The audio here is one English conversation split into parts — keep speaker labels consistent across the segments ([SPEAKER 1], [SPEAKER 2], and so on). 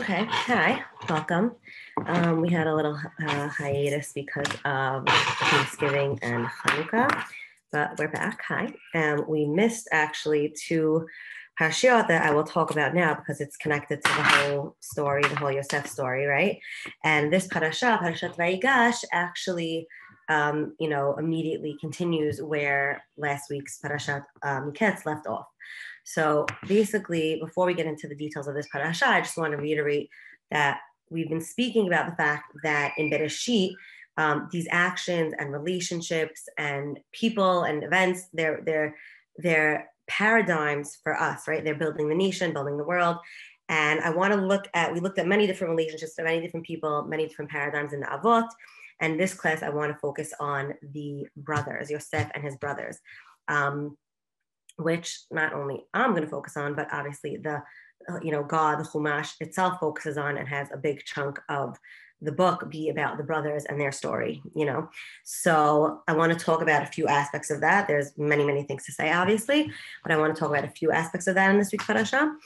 [SPEAKER 1] Okay, hi, welcome. We had a little hiatus because of Thanksgiving and Hanukkah, but we're back. Hi. We missed actually two parashiot that I will talk about now because it's connected to the whole story, the whole Yosef story, right? And this Parashat Vayigash, actually, immediately continues where last week's Parashat Miketz left off. So basically, before we get into the details of this parasha, I just want to reiterate that we've been speaking about the fact that in Bereshit, these actions and relationships and people and events, they're paradigms for us, right? They're building the nation, building the world. And I want to we looked at many different relationships, many different people, many different paradigms in the Avot. And this class, I want to focus on the brothers, Yosef and his brothers. Which not only I'm going to focus on, but obviously God, the Chumash itself focuses on and has a big chunk of the book be about the brothers and their story, So I want to talk about a few aspects of that. There's many, many things to say, obviously, but I want to talk about a few aspects of that in this week's parasha.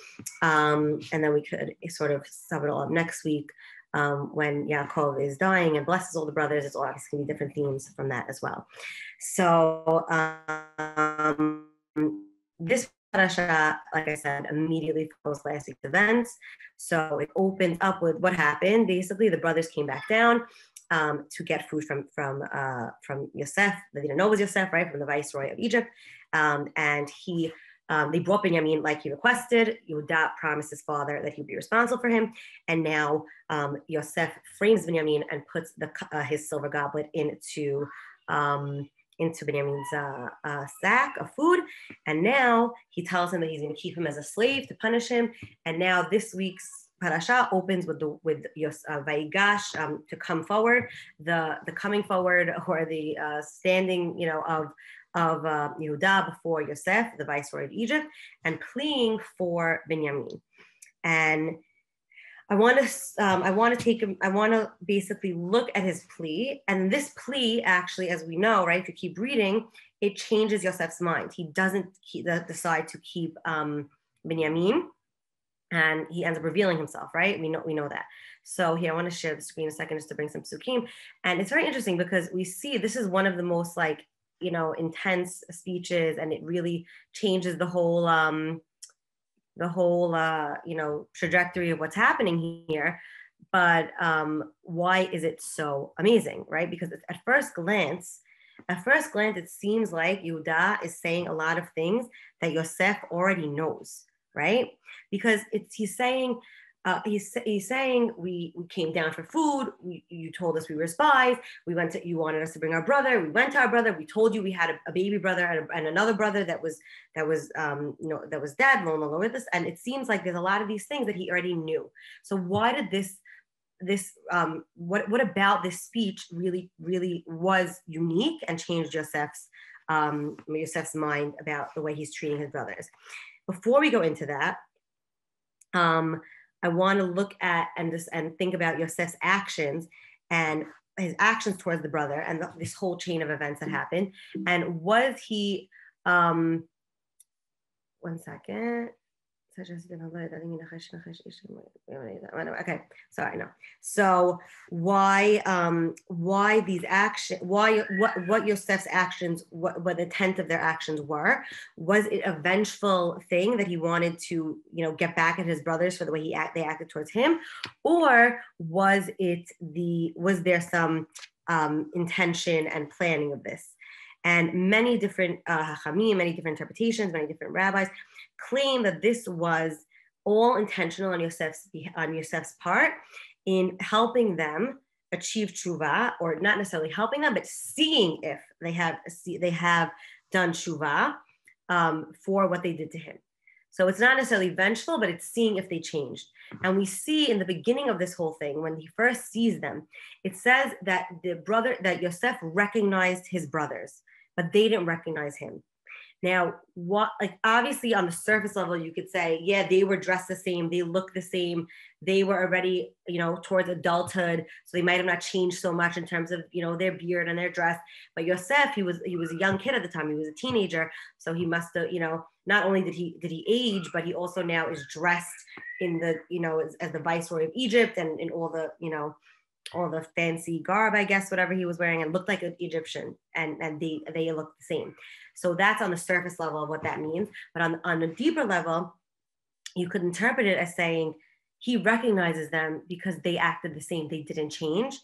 [SPEAKER 1] And then we could sort of sum it all up next week when Yaakov is dying and blesses all the brothers. It's all obviously going to be different themes from that as well. So this parasha, like I said, immediately follows last week's events. So it opens up with what happened. Basically, the brothers came back down to get food from Yosef. They didn't know it was Yosef, right? From the viceroy of Egypt. And they brought Binyamin like he requested. Yehuda promised his father that he'd be responsible for him. And now Yosef frames Binyamin and puts his silver goblet into Binyamin's sack of food. And now he tells him that he's going to keep him as a slave to punish him. And now this week's parasha opens with Vayigash to come forward, the coming forward or the standing, of Yehuda before Yosef, the viceroy of Egypt, and pleading for Binyamin. And I want to basically look at his plea. And this plea, actually, as we know, right, if you keep reading, it changes Yosef's mind. He doesn't decide to keep Binyamin, and he ends up revealing himself, right? We know that. So here, I want to share the screen a second just to bring some psukim. And it's very interesting because we see this is one of the most intense speeches, and it really changes the whole trajectory of what's happening here. But why is it so amazing, right? Because at first glance, it seems like Yehuda is saying a lot of things that Yosef already knows, right? Because he's saying, we came down for food. You told us we were spies. You wanted us to bring our brother. We went to our brother. We told you we had a baby brother and another brother that was dead, no longer with us. And it seems like there's a lot of these things that he already knew. So why did what about this speech really, really was unique and changed Yosef's mind about the way he's treating his brothers? Before we go into that, I want to look at and think about Yosef's actions and his actions towards the brother and this whole chain of events that happened. And was he, one second. Okay, sorry, no. So why these actions, what Yosef's actions, what the intent of their actions were? Was it a vengeful thing that he wanted to, get back at his brothers for the way they acted towards him? Or was there some intention and planning of this? And many different hachamim, many different interpretations, many different rabbis claim that this was all intentional on Yosef's part in helping them achieve tshuva, or not necessarily helping them, but seeing if they have done tshuva for what they did to him. So it's not necessarily vengeful, but it's seeing if they changed. And we see in the beginning of this whole thing, when he first sees them, it says that that Yosef recognized his brothers, but they didn't recognize him. Now, obviously on the surface level, you could say, yeah, they were dressed the same, they look the same, they were already, towards adulthood, so they might have not changed so much in terms of, their beard and their dress. But Yosef, he was a young kid at the time, he was a teenager, so he must have, not only did he age, but he also now is dressed in the, as the viceroy of Egypt and in all the, all the fancy garb, I guess, whatever he was wearing, and looked like an Egyptian, and they looked the same. So that's on the surface level of what that means. But on a deeper level, you could interpret it as saying he recognizes them because they acted the same. They didn't change.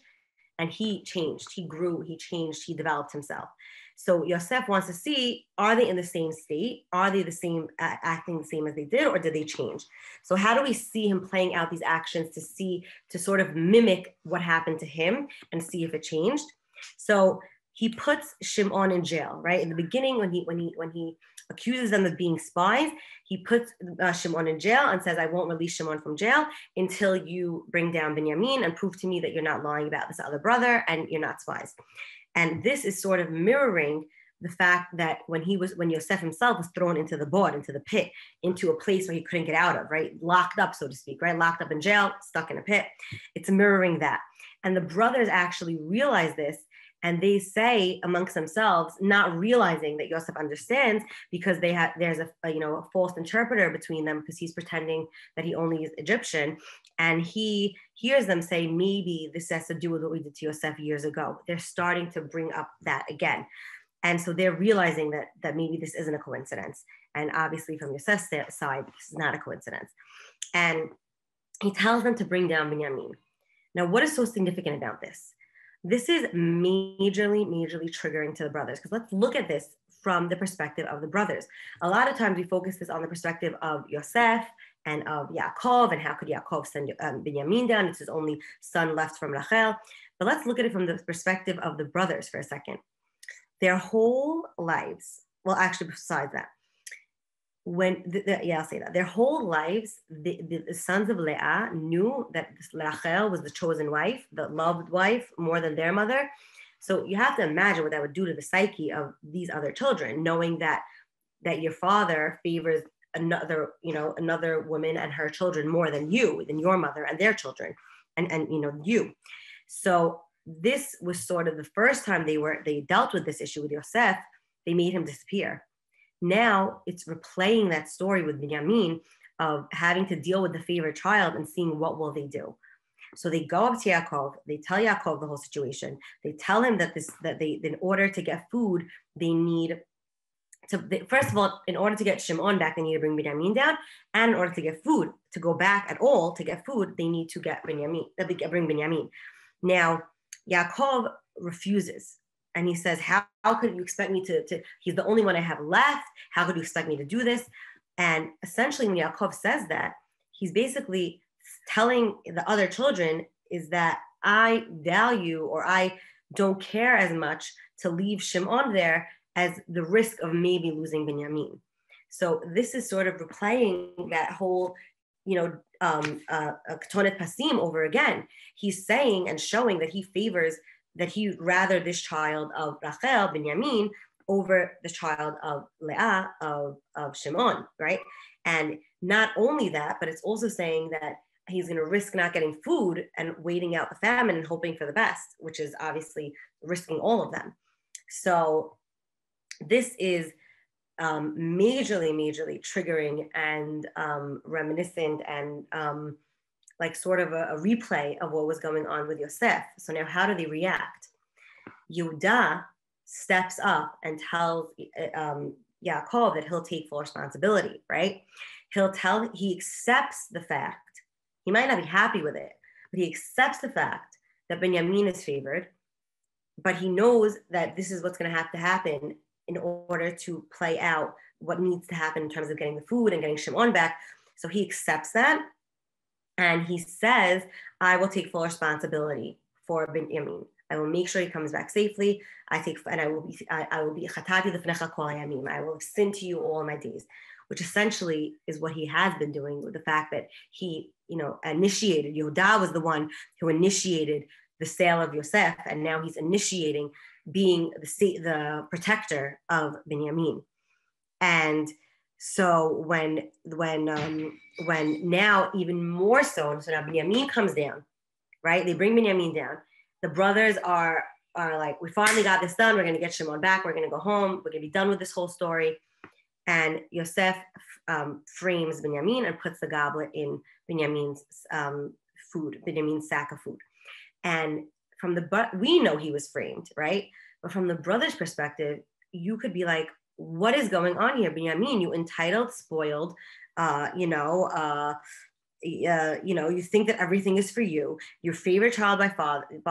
[SPEAKER 1] And he changed, he grew, he changed, he developed himself. So Yosef wants to see, are they in the same state? Are they the same, acting the same as they did, or did they change? So how do we see him playing out these actions to sort of mimic what happened to him and see if it changed? So he puts Shimon in jail, right? In the beginning, when he accuses them of being spies, he puts Shimon in jail and says, I won't release Shimon from jail until you bring down Binyamin and prove to me that you're not lying about this other brother and you're not spies. And this is sort of mirroring the fact that when Yosef himself was thrown into the pit, into a place where he couldn't get out of, right? Locked up, so to speak, right? Locked up in jail, stuck in a pit. It's mirroring that. And the brothers actually realize this, and they say amongst themselves, not realizing that Yosef understands, because there's a false interpreter between them, because he's pretending that he only is Egyptian, and he hears them say, maybe this has to do with what we did to Yosef years ago. They're starting to bring up that again. And so they're realizing that maybe this isn't a coincidence. And obviously from Yosef's side, this is not a coincidence. And he tells them to bring down Binyamin. Now, what is so significant about this? This is majorly triggering to the brothers, because let's look at this from the perspective of the brothers. A lot of times we focus this on the perspective of Yosef and of Yaakov, and how could Yaakov send Binyamin down? It's his only son left from Rachel. But let's look at it from the perspective of the brothers for a second. Their whole lives, well, actually, besides that, I'll say that. Their whole lives, the sons of Leah knew that Rachel was the chosen wife, the loved wife, more than their mother. So you have to imagine what that would do to the psyche of these other children, knowing that your father favors another woman and her children more than your mother and their children, and you. So this was sort of the first time they dealt with this issue with Yosef. They made him disappear. Now it's replaying that story with Binyamin of having to deal with the favorite child and seeing what will they do. So they go up to Yaakov, they tell Yaakov the whole situation. They tell him that in order to get food, they need to, first of all, in order to get Shimon back, they need to bring Binyamin down. And in order to get food, to go back at all, to get food, they need to bring Binyamin. Now, Yaakov refuses. And he says, how could you expect me to, he's the only one I have left. How could you expect me to do this? And essentially when Yaakov says that, he's basically telling the other children is that I value, or I don't care as much to leave Shimon there as the risk of maybe losing Binyamin. So this is sort of replaying that whole, Ketonet Pasim over again. He's saying and showing that he favors, that he rather this child of Rachel, Binyamin, over the child of Leah, of Shimon, right? And not only that, but it's also saying that he's going to risk not getting food and waiting out the famine and hoping for the best, which is obviously risking all of them. So this is majorly triggering and reminiscent and like sort of a replay of what was going on with Yosef. So now how do they react? Yehuda steps up and tells Yaakov that he'll take full responsibility, right? He accepts the fact, he might not be happy with it, but he accepts the fact that Binyamin is favored, but he knows that this is what's going to have to happen in order to play out what needs to happen in terms of getting the food and getting Shimon back. So he accepts that. And he says, I will take full responsibility for Binyamin. I will make sure he comes back safely. I will be chatati lefnecha kol hayamim. I will have sinned to you all my days, which essentially is what he has been doing, with the fact that he, initiated. Yehuda was the one who initiated the sale of Yosef, and now he's initiating being the protector of Binyamin. And so when now even more so now Binyamin comes down, right? They bring Binyamin down. The brothers are like, we finally got this done. We're going to get Shimon back. We're going to go home. We're going to be done with this whole story. And Yosef frames Binyamin and puts the goblet in Binyamin's Binyamin's sack of food. And we know he was framed, right? But from the brother's perspective, you could be like, what is going on here, Binyamin? You entitled, spoiled, you think that everything is for you. Your favorite child by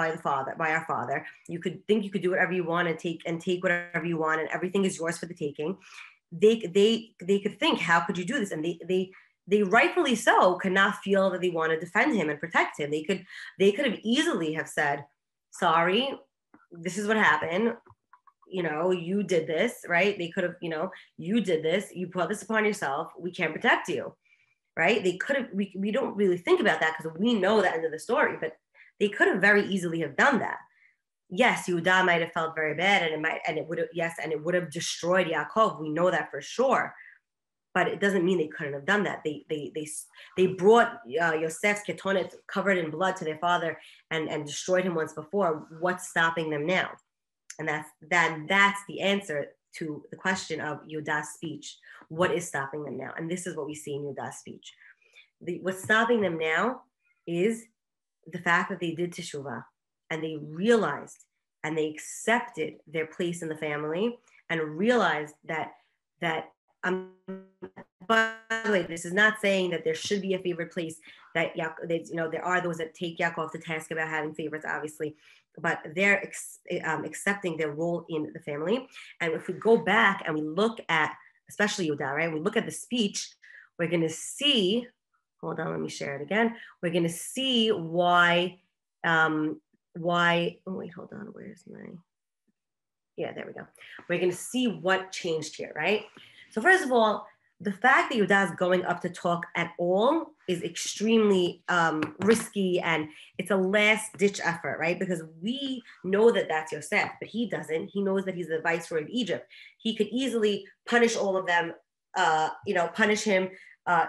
[SPEAKER 1] our father. You could think you could do whatever you want and take whatever you want, and everything is yours for the taking. They could think, how could you do this? And they rightfully so could not feel that they want to defend him and protect him. They could have easily have said, sorry, this is what happened. You did this, right? They could have, you did this, you brought this upon yourself. We can't protect you, right? They could have, we don't really think about that because we know the end of the story, but they could have very easily have done that. Yes, Yehuda might have felt very bad and it would have destroyed Yaakov. We know that for sure. But it doesn't mean they couldn't have done that. They brought Yosef's ketonet covered in blood to their father and destroyed him once before. What's stopping them now? And that's the answer to the question of Yehuda's speech. What is stopping them now? And this is what we see in Yehuda's speech. What's stopping them now is the fact that they did teshuvah and they realized and they accepted their place in the family and realized that by the way, this is not saying that there should be a favorite place, that there are those that take Yaakov to task about having favorites, obviously, but they're accepting their role in the family. And if we go back and we look at, especially Yehuda, right? We look at the speech, we're going to see, hold on, let me share it again. We're going to see why, oh wait, hold on, there we go. We're going to see what changed here, right? So first of all, the fact that Yehuda is going up to talk at all is extremely risky, and it's a last-ditch effort, right? Because we know that that's Yosef, but he doesn't. He knows that he's the viceroy of Egypt. He could easily punish all of them, punish him,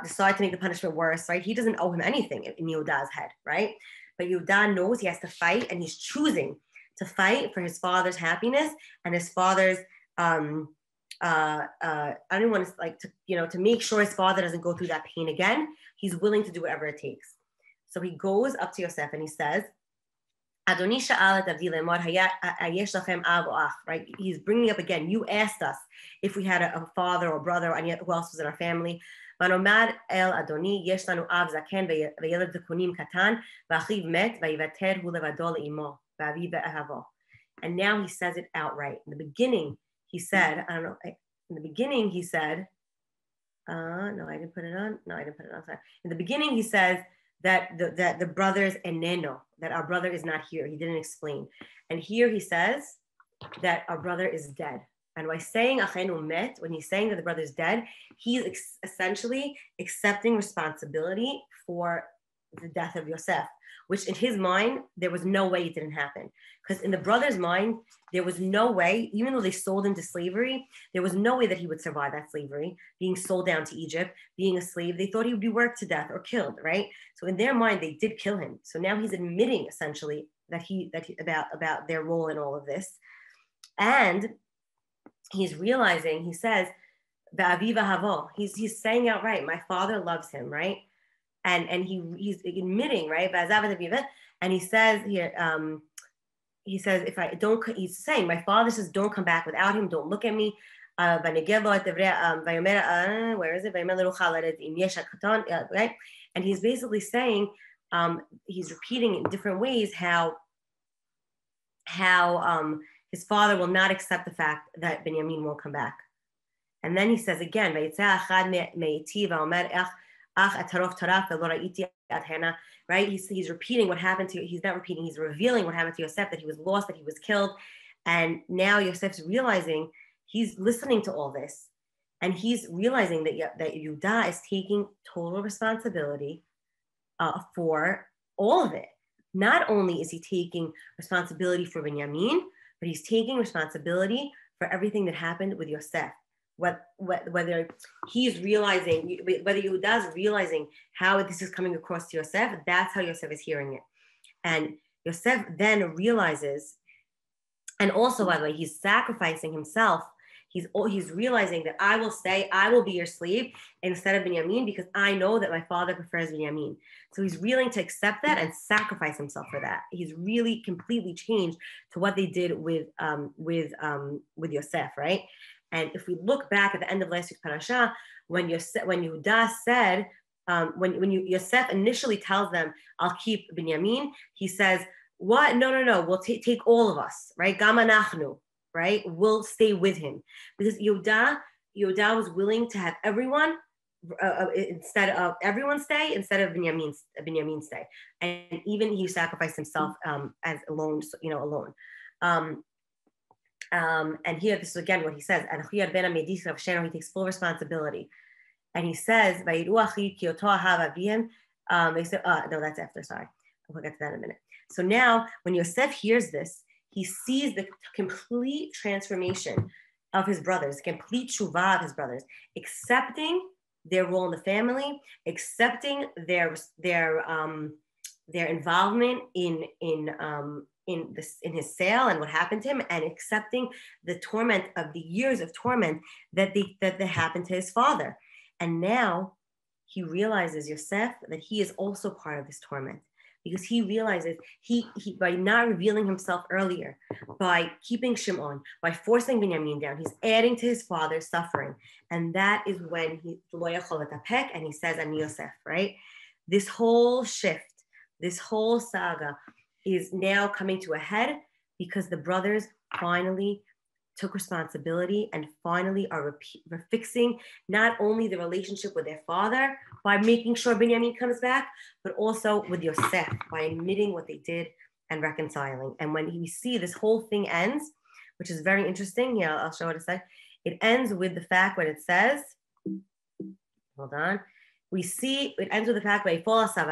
[SPEAKER 1] decide to make the punishment worse, right? He doesn't owe him anything in Yehuda's head, right? But Yehuda knows he has to fight, and he's choosing to fight for his father's happiness and his father's I don't want to make sure his father doesn't go through that pain again. He's willing to do whatever it takes. So he goes up to Yosef and he says, Adoni sha'al et avdi lemor hayesh lachem av o ach, right? He's bringing up again, you asked us if we had a father or brother, and yet who else was in our family. Vanomar el Adoni yesh lanu av zaken v'yeled zekunim katan v'achiv met v'yivater hu levado le'imo v'aviv ve'ahavo. And now he says it outright. In the beginning, he said, no, I didn't put it on. Sorry. In the beginning, he says that the brother's eneno, that our brother is not here. He didn't explain. And here he says that our brother is dead. And by saying achenu met, when he's saying that the brother is dead, he's essentially accepting responsibility for the death of Yosef, which in his mind, there was no way it didn't happen. Because in the brother's mind, there was no way, even though they sold him to slavery, there was no way that he would survive that slavery, being sold down to Egypt, being a slave. They thought he would be worked to death or killed, right? So in their mind, they did kill him. So now he's admitting essentially about their role in all of this. And he's realizing, he says, Va'aviva havo. He's saying outright, my father loves him, right? And he's admitting, right? And he says here, he's saying, my father says, don't come back without him. Don't look at me. Where is it? Right? And he's basically saying, he's repeating in different ways how his father will not accept the fact that Binyamin won't come back. And then he says again, right? He's repeating what happened to, he's not repeating, he's revealing what happened to Yosef, that he was lost, that he was killed. And now Yosef's realizing, he's listening to all this, and he's realizing that Yehuda is taking total responsibility for all of it. Not only is he taking responsibility for Binyamin, but he's taking responsibility for everything that happened with Yosef. Whether he's realizing, whether Yehuda is realizing how this is coming across to Yosef, that's how Yosef is hearing it. And Yosef then realizes, and also, by the way, he's sacrificing himself. He's realizing that I will be your slave instead of Binyamin because I know that my father prefers Binyamin. So he's willing to accept that and sacrifice himself for that. He's really completely changed to what they did with Yosef, right? And if we look back at the end of last week's parasha, when Yehuda said, when Yosef initially tells them, "I'll keep Binyamin," he says, "What? No. We'll take all of us, right? Gam anachnu, right? We'll stay with him because Yehuda was willing to have everyone instead of Binyamin stay, and even he sacrificed himself as alone, and here, this is again what he says, and he takes full responsibility. And he says, they say, no, that's after, sorry. We'll get to that in a minute. So now, when Yosef hears this, he sees the complete transformation of his brothers, complete tshuva of his brothers, accepting their role in the family, accepting their involvement in his sale and what happened to him, and accepting the torment of the years of torment that happened to his father. And now he realizes, Yosef, that he is also part of this torment because he realizes he by not revealing himself earlier, by keeping Shimon, by forcing Binyamin down, he's adding to his father's suffering. And that is when he and he says, "Ani Yosef," right? This whole shift, this whole saga is now coming to a head because the brothers finally took responsibility and finally are fixing not only the relationship with their father by making sure Binyamin comes back, but also with Yosef by admitting what they did and reconciling. And when we see this whole thing ends, which is very interesting, I'll show it a sec. It ends with the fact when it says, hold on. We see it ends with the fact he falls first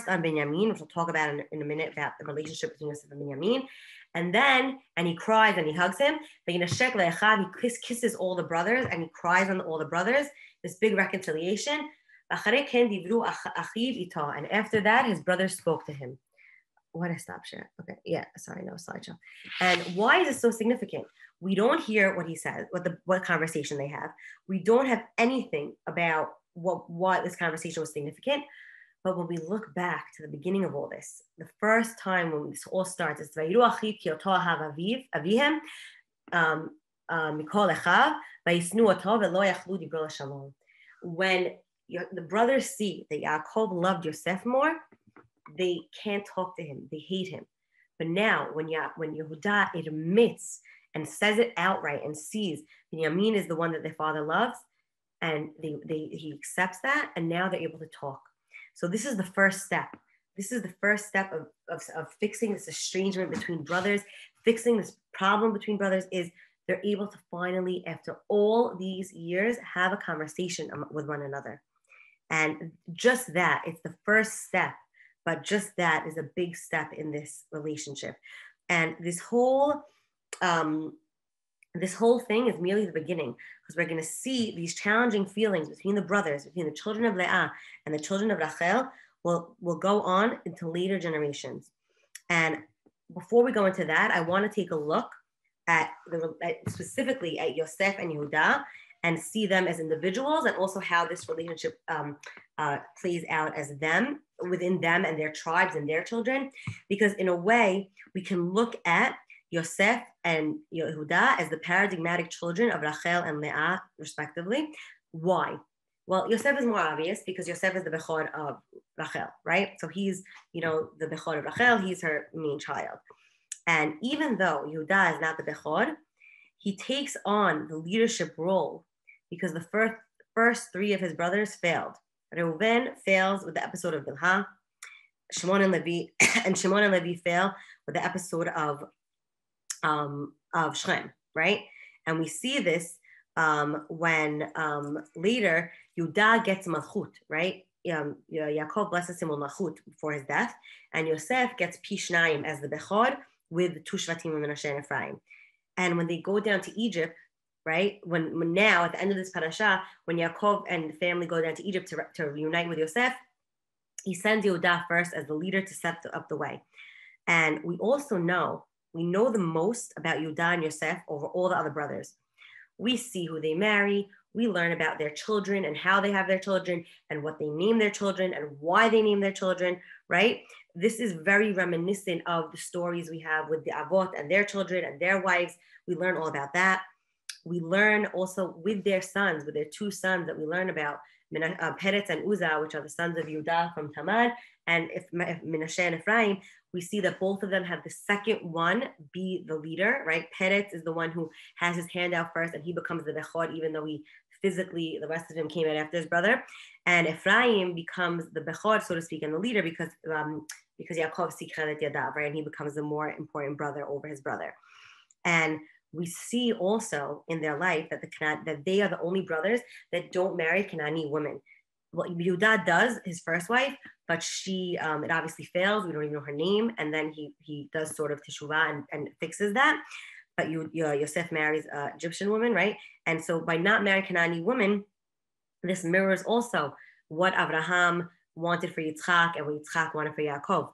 [SPEAKER 1] on Binyamin, which we'll talk about in a minute about the relationship between Yosef and Binyamin, and he cries and he hugs him. He kisses all the brothers and he cries on all the brothers. This big reconciliation. And after that, his brothers spoke to him. Why did I stop share? Okay, yeah, sorry, no slideshow. And why is this so significant? We don't hear what he says, what conversation they have. We don't have anything about what this conversation was significant. But when we look back to the beginning of all this, the first time when this all starts, it's Vayiru achiv ki oto ahav avihem mikol echav vayisnu oto velo yachlu dibro l'shalom. When the brothers see that Yaakov loved Yosef more, they can't talk to him. They hate him. But now, when Yehuda admits and says it outright and sees Binyamin is the one that their father loves, and he accepts that, and now they're able to talk. So this is the first step. This is the first step of fixing this estrangement between brothers, fixing this problem between brothers, is they're able to finally, after all these years, have a conversation with one another. And just that, it's the first step. But just that is a big step in this relationship. And this whole thing is merely the beginning, because we're going to see these challenging feelings between the brothers, between the children of Leah and the children of Rachel, will go on into later generations. And before we go into that, I want to take a look at specifically at Yosef and Yehuda and see them as individuals, and also how this relationship plays out as them, within them and their tribes and their children. Because in a way, we can look at Yosef and Yehuda as the paradigmatic children of Rachel and Leah, respectively. Why? Well, Yosef is more obvious because Yosef is the Bechor of Rachel, right? So he's, the Bechor of Rachel, he's her main child. And even though Yehuda is not the Bechor, he takes on the leadership role because the first three of his brothers failed. Reuven fails with the episode of Bilhah. Shimon and Levi fail with the episode of Shem, right? And we see this when later Yehuda gets malchut, right? Yaakov blesses him with malchut before his death, and Yosef gets pishnayim as the bechor with two shvatim of Menashe and Ephraim. And when they go down to Egypt, right? When now at the end of this parasha, when Yaakov and the family go down to Egypt to reunite with Yosef, he sends Yehuda first as the leader to set up the way. And we also know We know the most about Yehuda and Yosef over all the other brothers. We see who they marry. We learn about their children and how they have their children and what they name their children and why they name their children, right? This is very reminiscent of the stories we have with the Avot and their children and their wives. We learn all about that. We learn also with their sons, with their two sons that we learn about, Peretz and Uzzah, which are the sons of Yehuda from Tamar, and Menashe and Ephraim. We see that both of them have the second one be the leader, right? Peretz is the one who has his hand out first, and he becomes the Bechor, even though he physically, the rest of him came out after his brother. And Ephraim becomes the Bechor, so to speak, and the leader because Yaakov sikhalet yadav, right? And he becomes the more important brother over his brother. And we see also in their life that they are the only brothers that don't marry Canaanite women. Well, Yehuda does, his first wife, but she, it obviously fails. We don't even know her name. And then he does sort of teshuvah and fixes that. But Yosef marries an Egyptian woman, right? And so by not marrying Canaanite women, this mirrors also what Abraham wanted for Yitzchak and what Yitzchak wanted for Yaakov.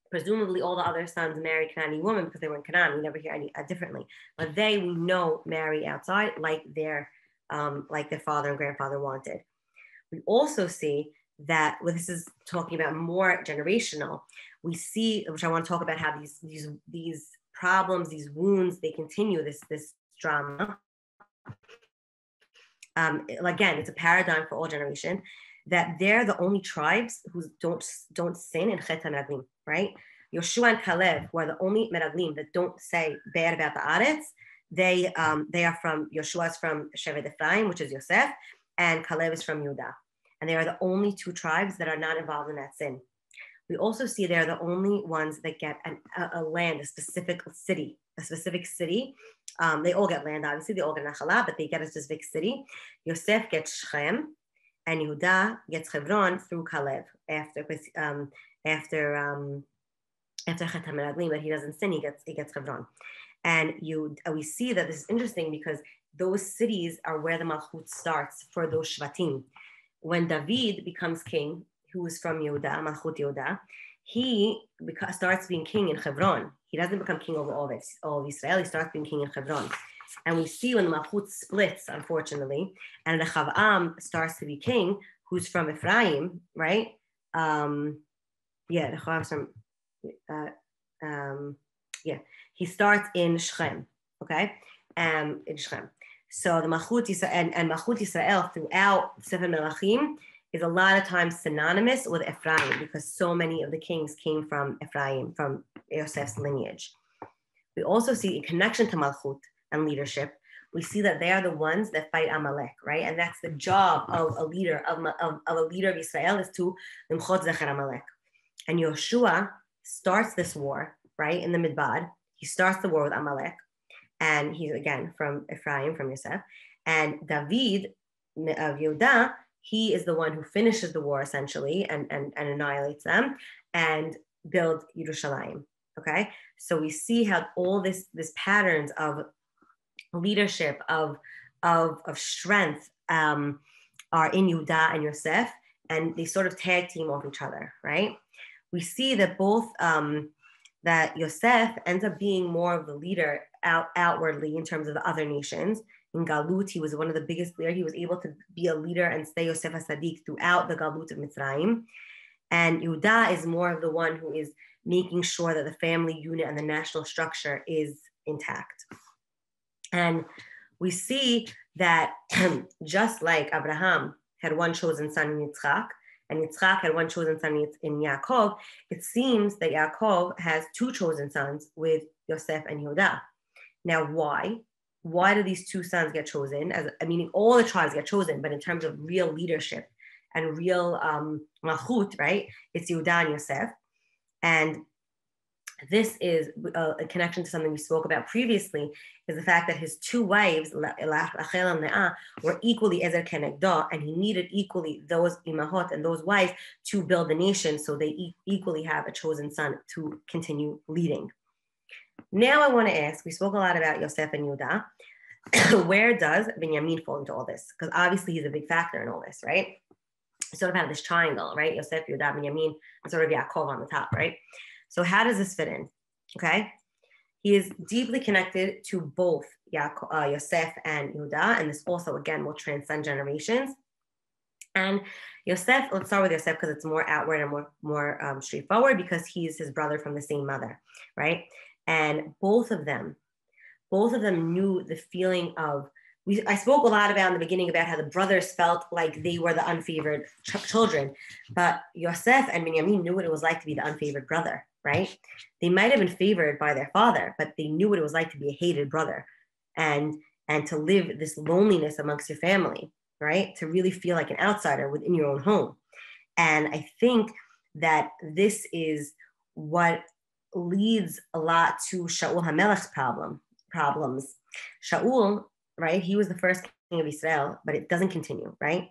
[SPEAKER 1] Presumably all the other sons married Canaanite women because they were in Canaan. We never hear any differently. But they, we know, marry outside like their father and grandfather wanted. We also see that, well, this is talking about more generational. We see, which I want to talk about, how these problems, these wounds, they continue, this drama. Again, it's a paradigm for all generation, that they're the only tribes who don't sin in Chet HaMeraglim, right? Yoshua and Caleb, who are the only Meraglim that don't say bad about the Aretz, they are from, Yoshua's from Shevet Ephraim, which is Yosef, and Caleb is from Yehuda. And they are the only two tribes that are not involved in that sin. We also see they're the only ones that get a land, a specific city. They all get land, obviously. They all get Nachala, but they get a specific city. Yosef gets Shechem, and Yehuda gets Hebron through Caleb after Chet HaMeraglim, but he doesn't sin. He gets Hebron, and we see that this is interesting because those cities are where the Malchut starts for those Shvatim. When David becomes king, who is from Yehuda, Malchut Yehuda, he starts being king in Hebron. He doesn't become king over all of Israel. He starts being king in Hebron. And we see when the Malchut splits, unfortunately, and Rechavam starts to be king, who's from Ephraim, right? Rechavam's from, he starts in Shechem, okay? In Shechem. So the Malchut Yisrael and Malchut Yisrael throughout Sefer Melachim is a lot of times synonymous with Ephraim because so many of the kings came from Ephraim, from Yosef's lineage. We also see in connection to Malchut and leadership, we see that they are the ones that fight Amalek, right? And that's the job of a leader of Israel, is to limchot zecher Amalek. And Yoshua starts this war, right, in the Midbar. He starts the war with Amalek. And he's, again, from Ephraim, from Yosef. And David of Yehuda, he is the one who finishes the war, essentially, and annihilates them and builds Yerushalayim, okay? So we see how all this patterns of leadership, of strength are in Yehuda and Yosef, and they sort of tag team off each other, right? We see that both, that Yosef ends up being more of the leader outwardly in terms of the other nations. In Galut, he was one of the biggest leaders. He was able to be a leader and stay Yosef HaSadik throughout the Galut of Mitzrayim. And Yehuda is more of the one who is making sure that the family unit and the national structure is intact. And we see that just like Abraham had one chosen son in Yitzchak, and Yitzchak had one chosen son in Yaakov, it seems that Yaakov has two chosen sons with Yosef and Yehuda. Now, why? Why do these two sons get chosen? Meaning all the tribes get chosen, but in terms of real leadership and real malchut, right? It's Yehuda and Yosef. And this is a connection to something we spoke about previously, is the fact that his two wives, Rachel and Leah, were equally ezer kenegdo, and he needed equally those imahot and those wives to build the nation, so they equally have a chosen son to continue leading. Now I want to ask, we spoke a lot about Yosef and Yehuda. Where does Binyamin fall into all this? Because obviously he's a big factor in all this, right? Sort of have this triangle, right? Yosef, Yehuda, Binyamin, and sort of Yaakov on the top, right? So how does this fit in? Okay. He is deeply connected to both Yosef and Yehuda, and this also, again, will transcend generations. And Yosef, let's start with Yosef because it's more outward and more straightforward because he's his brother from the same mother, right? And both of them knew the feeling of, I spoke a lot about in the beginning about how the brothers felt like they were the unfavored children, but Yosef and Binyamin knew what it was like to be the unfavored brother, right? They might have been favored by their father, but they knew what it was like to be a hated brother and to live this loneliness amongst your family, right? To really feel like an outsider within your own home. And I think that this is what leads a lot to Shaul HaMelech's problems. Shaul, right? He was the first king of Israel, but it doesn't continue, right?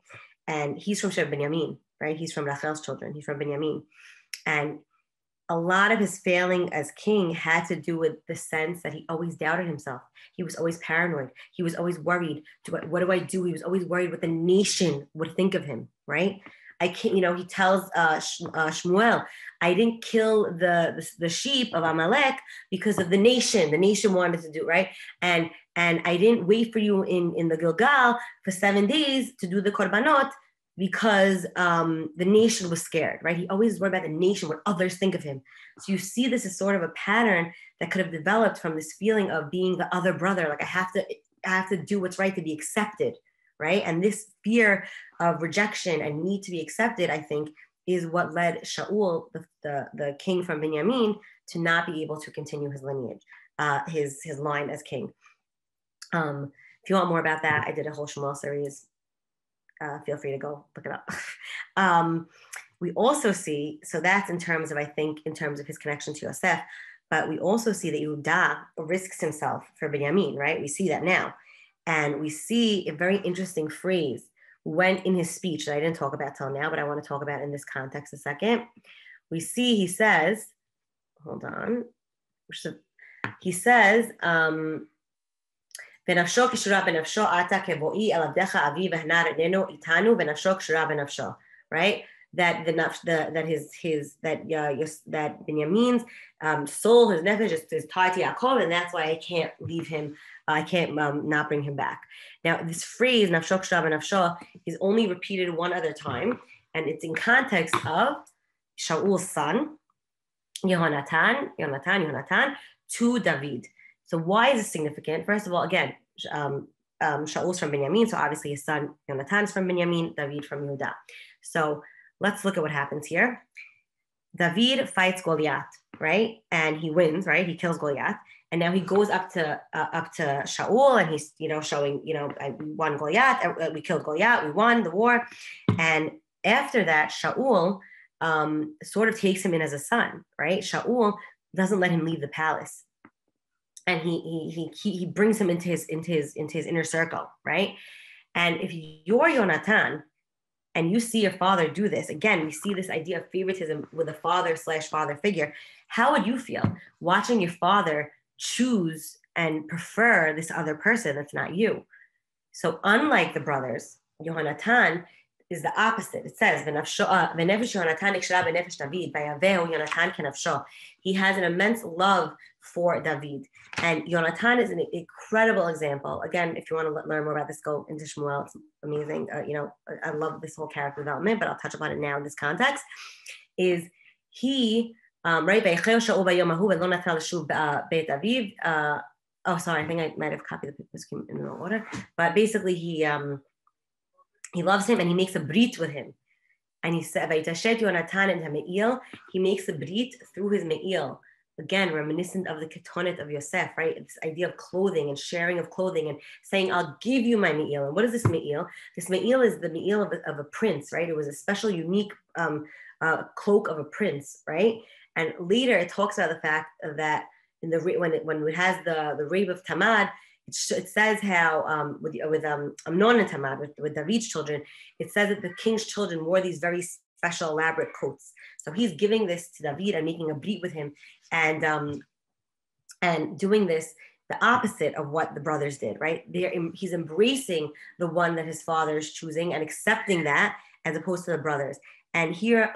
[SPEAKER 1] And he's from Sheb Binyamin, right? He's from Rachel's children. He's from Binyamin. And a lot of his failing as king had to do with the sense that he always doubted himself. He was always paranoid. He was always worried. What do I do? He was always worried what the nation would think of him, right? I can't, he tells Shmuel, I didn't kill the sheep of Amalek because of the nation. The nation wanted to do, right? And I didn't wait for you in the Gilgal for 7 days to do the korbanot because the nation was scared, right? He always worried about the nation, what others think of him. So you see this as sort of a pattern that could have developed from this feeling of being the other brother. Like I have to do what's right to be accepted, right? And this fear of rejection and need to be accepted, I think, is what led Shaul, the king from Binyamin, to not be able to continue his lineage, his line as king. If you want more about that, I did a whole Shmuel series. Feel free to go look it up. We also see, so that's in terms of his connection to Yosef, but we also see that Yehuda risks himself for Binyamin, right? We see that now. And we see a very interesting phrase when in his speech that I didn't talk about till now, but I want to talk about in this context a second. We see he says, hold on. He says, בנפשו קשורה בנפשו עתה כבואי אל עבדך אבי והנער איננו איתנו בנפשו קשורה בנפשו, right? That Binyamin's soul, his nefesh is tied to Yaakov, and that's why I can't leave him. I can't not bring him back. Now, this phrase nafsho kshura b'nafsho is only repeated one other time, and it's in context of Shaul's son, Yehonatan, to David. So why is this significant? First of all, again, Shaul's from Binyamin, so obviously his son Yonatan is from Binyamin, David from Yehuda. So let's look at what happens here. David fights Goliath, right? And he wins, right? He kills Goliath. And now he goes up to Shaul, and he's, showing, we won Goliath, we killed Goliath, we won the war. And after that, Shaul sort of takes him in as a son, right? Shaul doesn't let him leave the palace. And he brings him into his inner circle, right? And if you're Yonatan and you see your father do this, again, we see this idea of favoritism with a father/father figure. How would you feel watching your father choose and prefer this other person that's not you? So unlike the brothers, Yonatan is the opposite. It says, he has an immense love for David. And Yonatan is an incredible example. Again, if you want to learn more about this, go into Shmuel. It's amazing. I love this whole character development, but I'll touch upon it now in this context. Is he, right? Oh, sorry, I think I might have copied the in the wrong order. But basically, he loves him and he makes a brit with him. And he said, he makes a brit through his me'il. Again, reminiscent of the ketonet of Yosef, right? This idea of clothing and sharing of clothing and saying, I'll give you my me'il. And what is this me'il? This me'il is the me'il of a prince, right? It was a special, unique cloak of a prince, right? And later it talks about the fact that when it has the rape of Tamad, it says how with Amnon and Tamar, with David's children, it says that the king's children wore these very special, elaborate coats. So he's giving this to David and making a brit with him, and doing this the opposite of what the brothers did. Right? He's embracing the one that his father is choosing and accepting that, as opposed to the brothers. And here,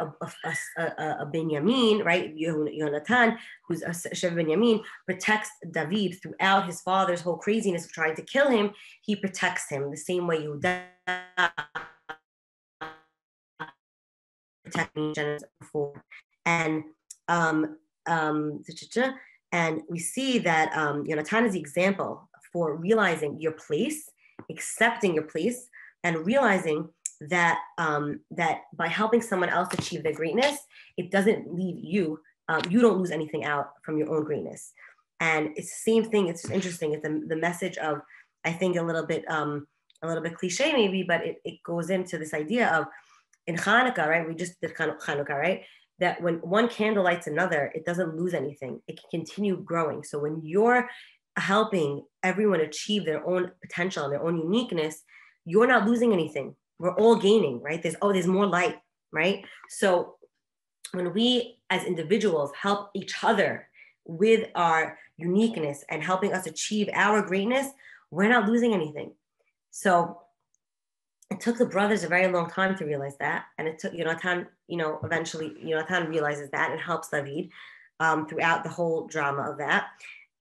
[SPEAKER 1] a Benjamin, right, Yonatan, who's a Shev Benjamin, protects David throughout his father's whole craziness of trying to kill him. He protects him the same way Yehuda protecting Janice before. And and we see that Yonatan is the example for realizing your place, accepting your place, and realizing that that by helping someone else achieve their greatness, it doesn't leave you. You don't lose anything out from your own greatness. And it's the same thing. It's just interesting. It's the message of, I think, a little bit cliche maybe, but it goes into this idea of in Hanukkah, right? We just did Hanukkah, right? That when one candle lights another, it doesn't lose anything. It can continue growing. So when you're helping everyone achieve their own potential and their own uniqueness, you're not losing anything. We're all gaining, right? There's more light, right? So when we as individuals help each other with our uniqueness and helping us achieve our greatness, we're not losing anything. So it took the brothers a very long time to realize that. And it took Yonatan, eventually Yonatan realizes that and helps David throughout the whole drama of that.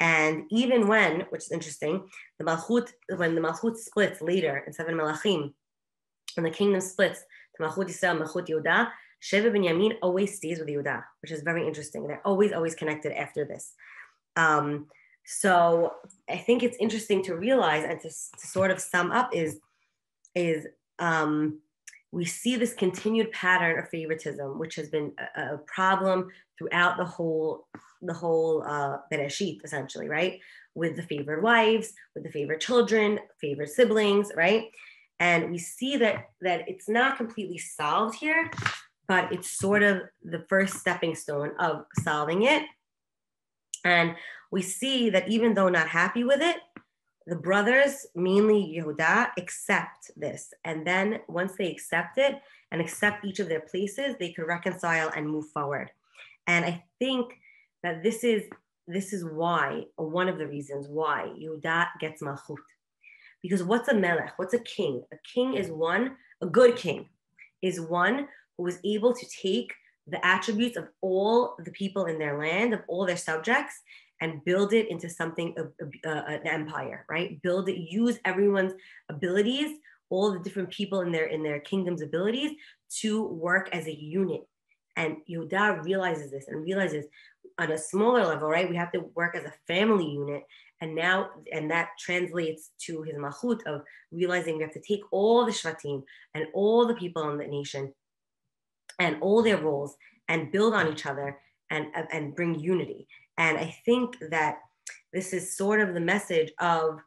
[SPEAKER 1] And even when, which is interesting, when the Malchut splits later in 7 Melachim, when the kingdom splits to Malchut Yisrael, Malchut Yehuda, Sheva Binyamin always stays with Yehuda, which is very interesting. They're always connected after this. So I think it's interesting to realize and to sort of sum up is we see this continued pattern of favoritism, which has been a problem throughout the whole Bereshit, essentially, right? With the favored wives, with the favored children, favored siblings, right? And we see that it's not completely solved here, but it's sort of the first stepping stone of solving it. And we see that even though not happy with it, the brothers, mainly Yehuda, accept this. And then once they accept it and accept each of their places, they could reconcile and move forward. And I think that this is why, or one of the reasons why Yehuda gets malchut. Because what's a melech? What's a king? A king is a good king is one who is able to take the attributes of all the people in their land, of all their subjects, and build it into something, an empire, right? Build it, use everyone's abilities, all the different people in their kingdom's abilities to work as a unit. And Yehuda realizes this and realizes on a smaller level, right? We have to work as a family unit. And that translates to his malchut of realizing we have to take all the shvatim and all the people in the nation and all their roles and build on each other and bring unity. And I think that this is sort of the message of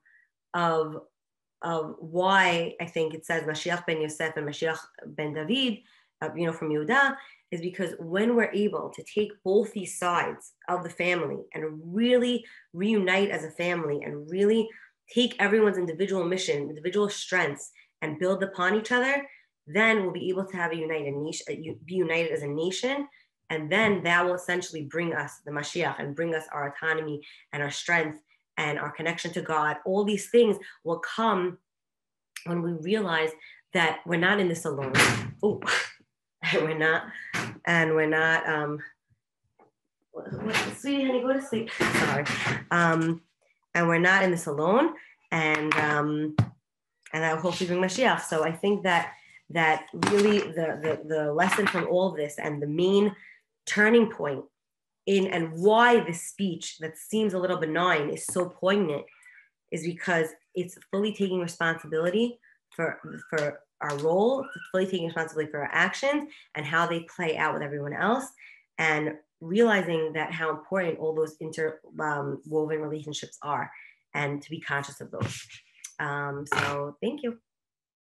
[SPEAKER 1] why I think it says Mashiach ben Yosef and Mashiach ben David, from Yehuda, is because when we're able to take both these sides of the family and really reunite as a family and really take everyone's individual mission, individual strengths, and build upon each other, then we'll be able to have be united as a nation. And then that will essentially bring us the Mashiach and bring us our autonomy and our strength and our connection to God. All these things will come when we realize that we're not in this alone. Oh, we're not. Sweetie, honey, go to sleep. Sorry. And we're not in this alone. And that will hopefully bring Mashiach. So I think that really the lesson from all of this and the main turning point in and why this speech that seems a little benign is so poignant is because it's fully taking responsibility for our role, fully taking responsibility for our actions and how they play out with everyone else, and realizing that how important all those interwoven relationships are and to be conscious of those. So thank you.